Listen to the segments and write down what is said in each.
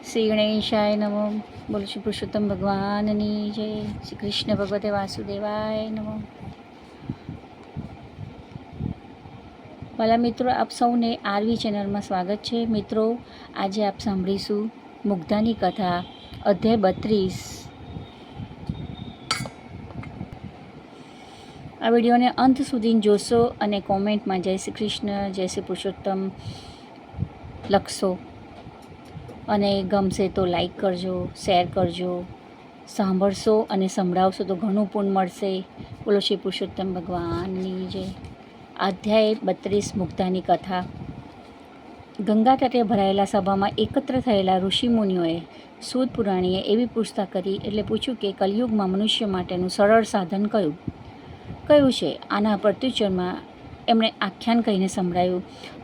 શ્રી ગણેશાય નમો. બોલો શ્રી પુરુષોત્તમ ભગવાનની જય. શ્રી કૃષ્ણ ભગવતે વાસુદેવાય નમો. વાલા મિત્રો, આપ સૌને આરવી ચેનલમાં સ્વાગત છે. મિત્રો, આજે આપ સાંભળીશું મુગ્ધાની કથા, અધ્યાય 32. આ વિડીયોને અંત સુધી જોશો અને કોમેન્ટમાં જય શ્રી કૃષ્ણ, જય શ્રી પુરુષોત્તમ લખશો અને ગમશે તો લાઈક કરજો, શેર કરજો. સાંભળશો અને સંભળાવશો તો ઘણું પુણ્ય મળશે. બોલો શ્રી પુરુષોત્તમ ભગવાનની જય. અધ્યાય 32, મુગ્ધાની કથા. ગંગા તટે ભરાયેલા સભામાં એકત્ર થયેલા ઋષિમુનિઓએ સૂત પુરાણીએ એવી પૂછતા કરી એટલે પૂછ્યું કે કલિયુગમાં મનુષ્ય માટેનું સરળ સાધન કયું છે? આના પ્રત્યુત્તરમાં એમણે આખ્યાન કહીને સંભળાયું.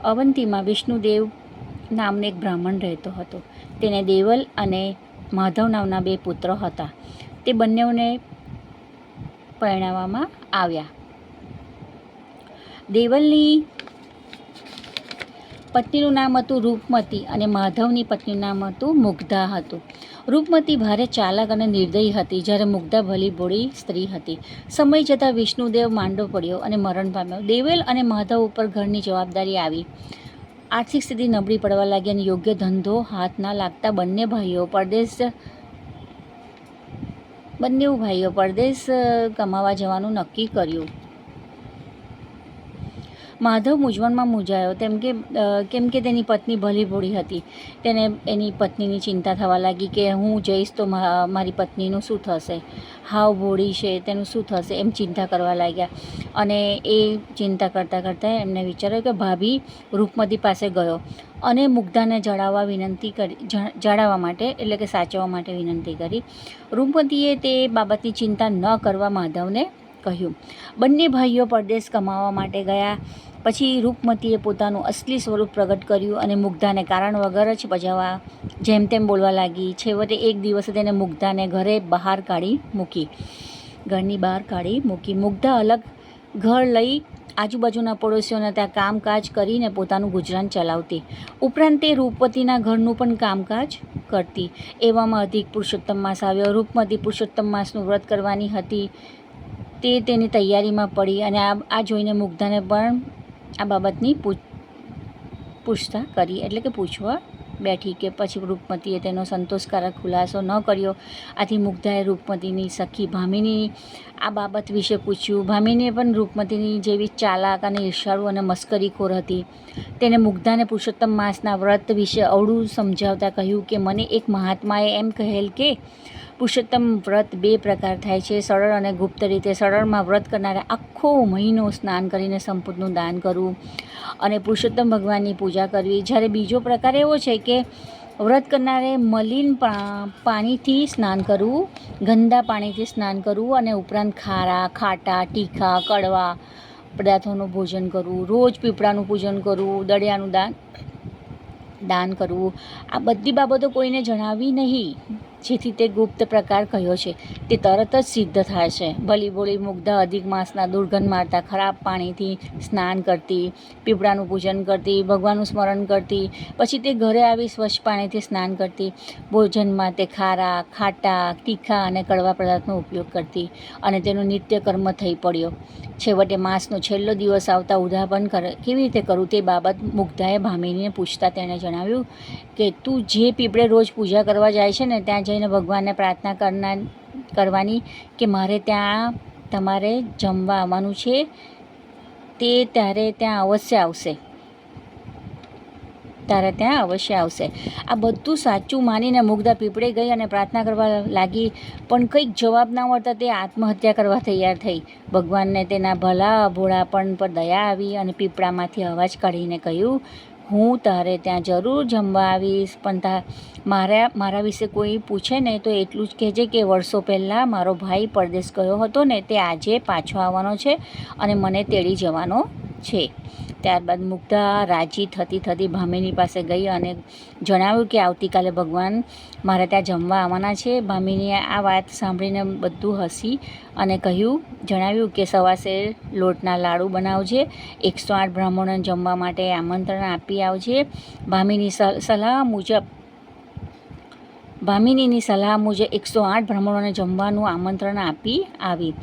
અવંતીમાં વિષ્ણુદેવ નામનો એક બ્રાહ્મણ રહેતો હતો. તેને દેવલ અને માધવ નામના 2 પુત્ર હતા. તે બંનેઓને પરણાવવામાં આવ્યા. દેવલની પત્નીનું નામ હતું રૂપમતી અને માધવની પત્નીનું નામ હતું મુગ્ધા હતું. રૂપમતી ભારે ચાલાક અને નિર્દયી હતી, જ્યારે મુગ્ધા ભલી ભોળી સ્ત્રી હતી. સમય જતાં વિષ્ણુદેવ માંડો પડ્યો અને મરણ પામ્યો. દેવલ અને માધવ ઉપર ઘરની જવાબદારી આવી. આર્થિક સ્થિતિ નબળી પડવા લાગી અને યોગ્ય ધંધો હાથ ના લાગતા બંને ભાઈઓ પરદેશ કમાવા જવાનું નક્કી કર્યું. માધવ મૂંઝવણમાં મૂંઝાયો, કેમ કે તેની પત્ની ભલી ભોળી હતી. તેને એની પત્નીની ચિંતા થવા લાગી કે હું જઈશ તો મારી પત્નીનું શું થશે, હાવ ભોળી છે, તેનું શું થશે, એમ ચિંતા કરવા લાગ્યા. અને એ ચિંતા કરતાં એમને વિચાર્યું કે ભાભી રૂપમતી પાસે ગયો અને મુગ્ધાને જણાવવા માટે એટલે કે સાચવવા માટે વિનંતી કરી. રૂપમતીએ તે બાબતની ચિંતા ન કરવા માધવને કહ્યું. બંને ભાઈઓ પરદેશ કમાવા માટે ગયા. પછી રૂપમતીએ પોતાનું અસલી સ્વરૂપ પ્રગટ કર્યું અને મુગ્ધાને કારણ વગર જ બજાવવા જેમ તેમ બોલવા લાગી. છેવટે એક દિવસે તેને મુગ્ધાને ઘરની બહાર કાઢી મૂકી. મુગ્ધા અલગ ઘર લઈ આજુબાજુના પડોશીઓને ત્યાં કામકાજ કરીને પોતાનું ગુજરાન ચલાવતી. ઉપરાંત તે રૂપમતીના ઘરનું પણ કામકાજ કરતી. એવામાં અધિક પુરુષોત્તમ માસ આવ્યો. રૂપમતી પુરુષોત્તમ માસનું વ્રત કરવાની હતી. તે તેની તૈયારીમાં પડી અને આ જોઈને મુગ્ધાને પણ આ બાબતની પૂછવા બેઠી કે પછી રૂપમતીએ તેનો સંતોષકારક ખુલાસો ન કર્યો. આથી મુગ્ધાએ રૂપમતીની સખી ભામિની આ બાબત વિશે પૂછ્યું. ભામિનીએ પણ રૂપમતીની જેવી ચાલાક અને ઈર્ષાળુ અને મસ્કરીખોર હતી. તેને મુગ્ધાને પુરુષોત્તમ માસના વ્રત વિશે અવળું સમજાવતા કહ્યું કે મને એક મહાત્માએ એમ કહેલ કે પુરુષોત્તમ વ્રત 2 પ્રકાર થાય છે, સરળ અને ગુપ્ત રીતે. સરળમાં વ્રત કરનારે આખો મહિનો સ્નાન કરીને સંપૂર્ણનું દાન કરવું અને પુરુષોત્તમ ભગવાનની પૂજા કરવી. જ્યારે બીજો પ્રકાર એવો છે કે વ્રત કરનારે મલિન પાણીથી સ્નાન કરવું, ગંદા પાણીથી સ્નાન કરવું અને ઉપરાંત ખારા, ખાટા, તીખા, કડવા પદાર્થોનું ભોજન કરવું, રોજ પીપળાનું પૂજન કરવું, દળિયાનું દાન કરવું. આ બધી બાબતો કોઈને જણાવી નહીં, જેથી તે ગુપ્ત પ્રકાર કહ્યો છે. તે તરત જ સિદ્ધ થાય છે. ભલી ભોળી મુગ્ધા અધિક માસના દુર્ગંધ મારતા ખરાબ પાણીથી સ્નાન કરતી, પીપળાનું પૂજન કરતી, ભગવાનનું સ્મરણ કરતી. પછી તે ઘરે આવી સ્વચ્છ પાણીથી સ્નાન કરતી. ભોજનમાં તે ખારા, ખાટા, તીખા અને કડવા પદાર્થનો ઉપયોગ કરતી અને તેનું નિત્ય કર્મ થઈ પડ્યો. છેવટે માસનો છેલ્લો દિવસ આવતા ઉદ્યાપન કેવી રીતે કરવું તે બાબત મુગ્ધાએ ભામિનીને પૂછતા તેણે જણાવ્યું કે તું જે પીપળે રોજ પૂજા કરવા જાય છે ને, ત્યાં જઈને ભગવાનને પ્રાર્થના કરવાની કે મારે ત્યાં તમારે જમવા આવવાનું છે, તે તારે ત્યાં અવશ્ય આવશે. આ બધું સાચું માનીને મુગ્ધા પીપળે ગઈ અને પ્રાર્થના કરવા લાગી. પણ કંઈક જવાબ ના મળતા તે આત્મહત્યા કરવા તૈયાર થઈ. ભગવાનને તેના ભલા ભોળાપણ પર દયા આવી અને પીપળામાંથી અવાજ કાઢીને કહ્યું, હું તારે ત્યાં જરૂર જમવા આવીશ, પણ મારા વિશે કોઈ પૂછે ને તો એટલું જ કહેજે કે વર્ષો પહેલાં મારો ભાઈ પરદેશ ગયો હતો ને, તે આજે પાછો આવવાનો છે અને મને તેડી જવાનો છે. ત્યારબાદ મુગ્ધા રાજી થતી ભામિની પાસે ગઈ અને જણાવ્યું કે આવતીકાલે ભગવાન મારે ત્યાં જમવા આવવાના છે. ભામિનીએ આ વાત સાંભળીને બધું હસી અને જણાવ્યું કે સવાસે લોટના લાડુ બનાવજે, 108 બ્રાહ્મણોને જમવા માટે આમંત્રણ આપી આવજે. ભામિની સલાહ મુજબ ભામિનીની સલાહ મુજબ 108 બ્રાહ્મણોને જમવાનું આમંત્રણ આપી આવી.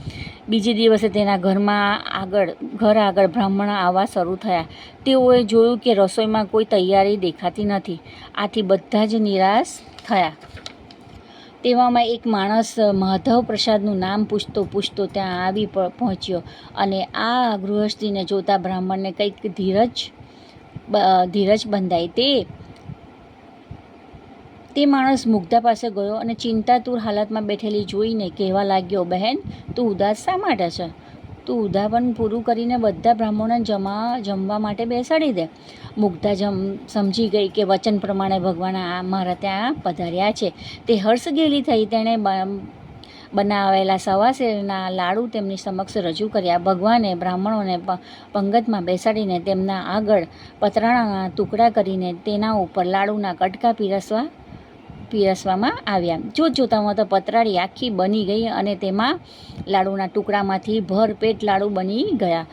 બીજે દિવસે તેના ઘર આગળ બ્રાહ્મણ આવવા શરૂ થયા. તેઓએ જોયું કે રસોઈમાં કોઈ તૈયારી દેખાતી નથી. આથી બધા જ નિરાશ થયા. તેવામાં એક માણસ માધવ પ્રસાદનું નામ પૂછતો ત્યાં આવી પહોંચ્યો અને આ ગૃહસ્થીને જોતા બ્રાહ્મણને કંઈક ધીરજ બંધાઈ. તે માણસ મુગ્ધા પાસે ગયો અને ચિંતાતુર હાલતમાં બેઠેલી જોઈને કહેવા લાગ્યો, બહેન, તું ઉદાસ શા માટે છે? તું ઉદાહરણ પૂરું કરીને બધા બ્રાહ્મણોને જમવા માટે બેસાડી દે. મુગ્ધા સમજી ગઈ કે વચન પ્રમાણે ભગવાન મારા ત્યાં પધાર્યા છે. તે હર્ષગેલી થઈ. તેણે બનાવેલા સવા શેરના લાડુ તેમની સમક્ષ રજૂ કર્યા. ભગવાને બ્રાહ્મણોને પંગતમાં બેસાડીને તેમના આગળ પતરાણાના ટુકડા કરીને તેના ઉપર લાડુના કટકા પીરસવામાં આવ્યા. જોતામાં તો પતરાળી આખી બની ગઈ અને તેમાં લાડુના ટુકડામાંથી ભરપેટ લાડુ બની ગયા.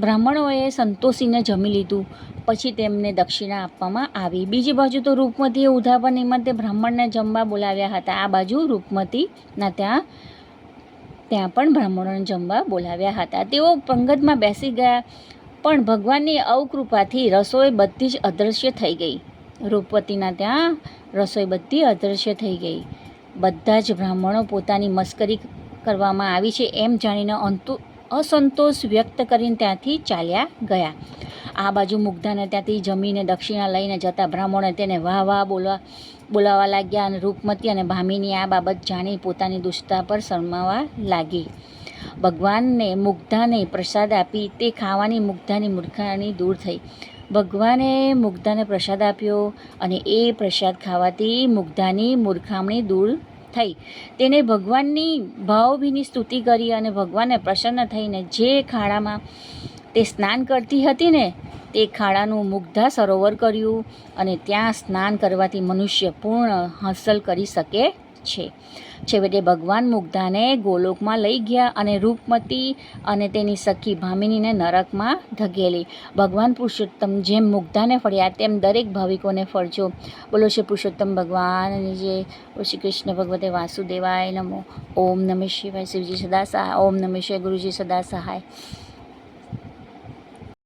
બ્રાહ્મણોએ સંતોષીને જમી લીધું. પછી તેમને દક્ષિણા આપવામાં આવી. બીજી બાજુ તો રૂપમતીએ ઉદ્યાપન નિમિત્તે બ્રાહ્મણને જમવા બોલાવ્યા હતા. આ બાજુ રૂપમતીના ત્યાં પણ બ્રાહ્મણોને જમવા બોલાવ્યા હતા. તેઓ પંગતમાં બેસી ગયા, પણ ભગવાનની અવકૃપાથી રસોઈ બધી જ અદૃશ્ય થઈ ગઈ. રૂપવતીના ત્યાં રસોઈ બધી અદૃશ્ય થઈ ગઈ. બધા જ બ્રાહ્મણો પોતાની મસ્કરી કરવામાં આવી છે એમ જાણીને અસંતોષ વ્યક્ત કરીને ત્યાંથી ચાલ્યા ગયા. આ બાજુ મુગ્ધાને ત્યાંથી જમીને દક્ષિણા લઈને જતા બ્રાહ્મણો તેને વાહ બોલાવવા લાગ્યા અને રૂપમતી અને ભામિની આ બાબત જાણી પોતાની દુષ્ટતા પર શરમાવા લાગી. ભગવાનને મુગ્ધાને પ્રસાદ આપી તે ખાવાની મુગ્ધાની મૂર્ખાની દૂર થઈ. ભગવાને મુગ્ધાને પ્રસાદ આપ્યો અને એ પ્રસાદ ખાવાથી મુગ્ધાની મૂર્ખામણી દૂર થઈ. તેને ભગવાનની ભાવભીની સ્તુતિ કરી અને ભગવાનને પ્રસન્ન થઈને જે ખાડામાં તે સ્નાન કરતી હતી ને તે ખાડાનું મુગ્ધા સરોવર કર્યું અને ત્યાં સ્નાન કરવાથી મનુષ્ય પૂર્ણ હાંસલ કરી શકે છે. છેવટે ભગવાન મુગ્ધાને ગોલોકમાં લઈ ગયા અને રૂપમતી અને તેની સખી ભામિનીને નરકમાં ધકેલી. ભગવાન પુરુષોત્તમ જેમ મુગ્ધાને ફળ્યા તેમ દરેક ભાવિકોને ફળજો. બોલો શ્રી પુરુષોત્તમ ભગવાનની જય. શ્રી કૃષ્ણ ભગવતે વાસુદેવાય નમો. ઓમ નમઃ શિવાય. શિવજી સદા સહાય. ઓમ નમઃ શિવાય. ગુરુજી સદા સહાય.